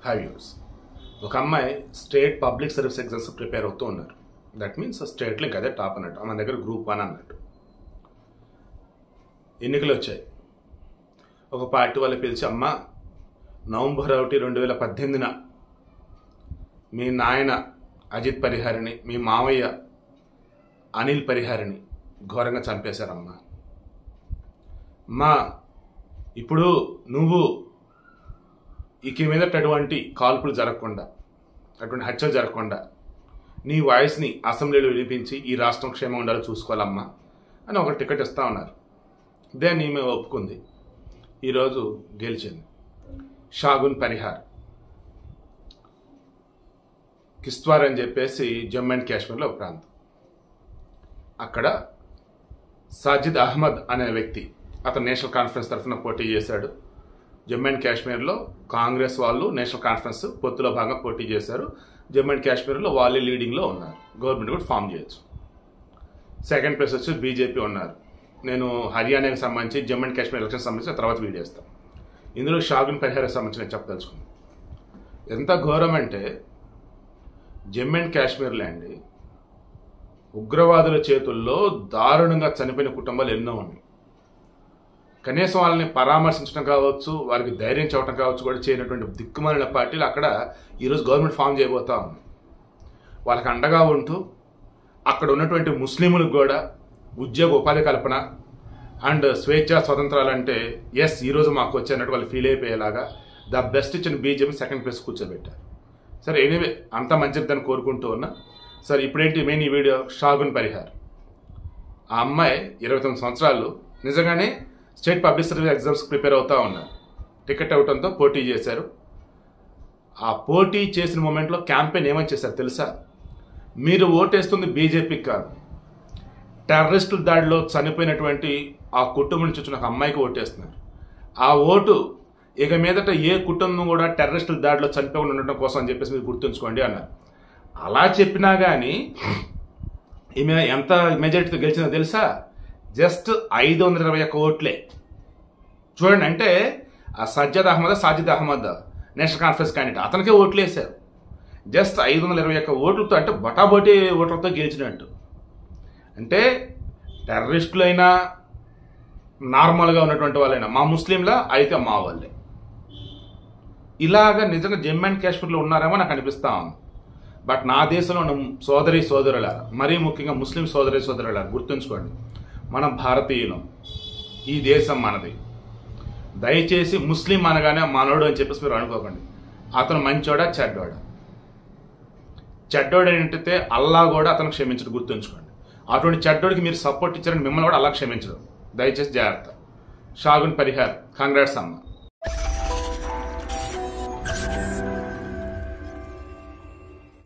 5 years. ఒక అమ్మాయి state public service exams prepare అవుతూ ఉన్నారు. దట్ మీన్స్ స్టేట్లో ఇంకా అదే టాప్ అన్నట్టు. మన దగ్గర గ్రూప్ 1 అన్నట్టు. ఎన్నికలు వచ్చాయి. ఒక పార్టీ వాళ్ళు పిలిచి, అమ్మ నవంబర్ 1, 2018న మీ నాయన అజిత్ పరిహారిని, మీ మావయ్య అనిల్ పరిహారిని ఘోరంగా చంపేశారమ్మా. అమ్మా ఇప్పుడు నువ్వు ఇక మీదట అటువంటి కాల్పులు జరగకుండా, అటువంటి హత్యలు జరగకుండా నీ వాయిస్ని అసెంబ్లీలో వినిపించి ఈ రాష్ట్రం క్షేమం ఉండాలో చూసుకోవాలమ్మా అని ఒక టికెట్ ఇస్తా ఉన్నారు. దాన్ని ఈమె ఒప్పుకుంది. ఈరోజు గెలిచింది. షాగున్ పరిహార్, కిశ్త్వార్ అని చెప్పేసి జమ్మూ అండ్ కాశ్మీర్లో ఒక ప్రాంతం. అక్కడ సాజిద్ అహ్మద్ అనే వ్యక్తి, అతను నేషనల్ కాన్ఫరెన్స్ తరఫున పోటీ చేశాడు. జమ్మూ అండ్ కాశ్మీర్లో కాంగ్రెస్ వాళ్ళు నేషనల్ కాన్ఫరెన్స్ పొత్తులో భాగంగా పోటీ చేశారు. జమ్మూ అండ్ కాశ్మీర్లో వాళ్ళే లీడింగ్లో ఉన్నారు. గవర్నమెంట్ కూడా ఫామ్ చేయొచ్చు. సెకండ్ ప్లేస్ వచ్చి బీజేపీ ఉన్నారు. నేను హర్యానాకి సంబంధించి జమ్మూ అండ్ కాశ్మీర్ ఎలక్షన్ సంబంధించి తర్వాత వీడియో ఇస్తాను. ఇందులో షాగున్ పరిహార్కి సంబంధించి నేను చెప్పదలుచుకున్నాను. ఎంత ఘోరం అంటే జమ్మూ అండ్ కాశ్మీర్లో అండి ఉగ్రవాదుల చేతుల్లో దారుణంగా చనిపోయిన కుటుంబాలు ఎన్నో ఉన్నాయి. కనీసం వాళ్ళని పరామర్శించడం కావచ్చు, వారికి ధైర్యం చెప్పడం కావచ్చు కూడా చేయనటువంటి దిక్కుమాలిన పార్టీలు అక్కడ ఈరోజు గవర్నమెంట్ ఫామ్ చేయబోతా ఉంది. వాళ్ళకి అండగా ఉంటూ అక్కడ ఉన్నటువంటి ముస్లింలకు కూడా ఉద్యోగ ఉపాధి కల్పన అండ్ స్వేచ్ఛ స్వతంత్రాలు అంటే ఎస్ ఈరోజు మాకు వచ్చేటట్టు వాళ్ళు ఫీల్ అయిపోయేలాగా ద బెస్ట్ ఇచ్చిన బీజేపీ సెకండ్ ప్లేస్ కూర్చోబెట్టారు. సరే, ఎనీవే అంతా మంచిదని కోరుకుంటూ ఉన్నా. సరే, ఇప్పుడేంటి మెయిన్ ఈ వీడియో షాగున్ పరిహార్. ఆ అమ్మాయి 29 సంవత్సరాలు నిజంగానే state public service exams prepare అవుతూ ఉన్నారు. టికెట్ అవడంతో పోటీ చేశారు. ఆ పోటీ చేసిన మూమెంట్లో క్యాంపెయిన్ ఏమని చేశారు తెలుసా? మీరు ఓటేస్తుంది బీజేపీకి కాదు, టెర్రరిస్టుల దాడిలో చనిపోయినటువంటి ఆ కుటుంబం నుంచి వచ్చిన ఒక అమ్మాయికి ఓటేస్తున్నారు. ఆ ఓటు ఇక మీదట ఏ కుటుంబం కూడా టెర్రరిస్టుల దాడిలో చనిపోకుండా ఉండటం కోసం అని చెప్పేసి మీరు గుర్తుంచుకోండి అన్నారు. అలా చెప్పినా కానీ ఈమె ఎంత మెజారిటీతో గెలిచిందో తెలుసా? జస్ట్ 521 ఓట్లే. చూడండి, అంటే ఆ సాజిద్ అహ్మద్ నేషనల్ కాన్ఫరెన్స్ క్యాండిడేట్, అతనికే ఓట్లు వేశారు. జస్ట్ 521 ఓట్లతో, అంటే బటాబోటీ ఓట్లతో గెలిచినట్టు. అంటే టెర్రరిస్టులైనా నార్మల్గా ఉన్నటువంటి వాళ్ళైనా మా ముస్లింలా అయితే మా వాళ్ళే. ఇలాగా నిజంగా జమ్మూ అండ్ కాశ్మీర్లో ఉన్నారేమో నాకు అనిపిస్తా ఉంది. బట్ నా దేశంలో ఉన్న సోదరులారా, మరీ ముఖ్యంగా ముస్లిం సోదరులారా గుర్తుంచుకోండి, మనం భారతీయులం, ఈ దేశం మనది. దయచేసి ముస్లిం అనగానే మనోడు అని చెప్పేసి మీరు అనుకోకండి. అతను మంచోడా చెడ్డోడా? చెడ్డోడు ఏంటంటే అల్లా కూడా అతను క్షమించడు, గుర్తుంచుకోండి. అటువంటి చెడ్డోడికి మీరు సపోర్ట్ ఇచ్చారని మిమ్మల్ని కూడా అల్లా క్షమించడు. దయచేసి జాగ్రత్త. షాగున్ పరిహార్, కంగ్రాట్స్ అమ్మ.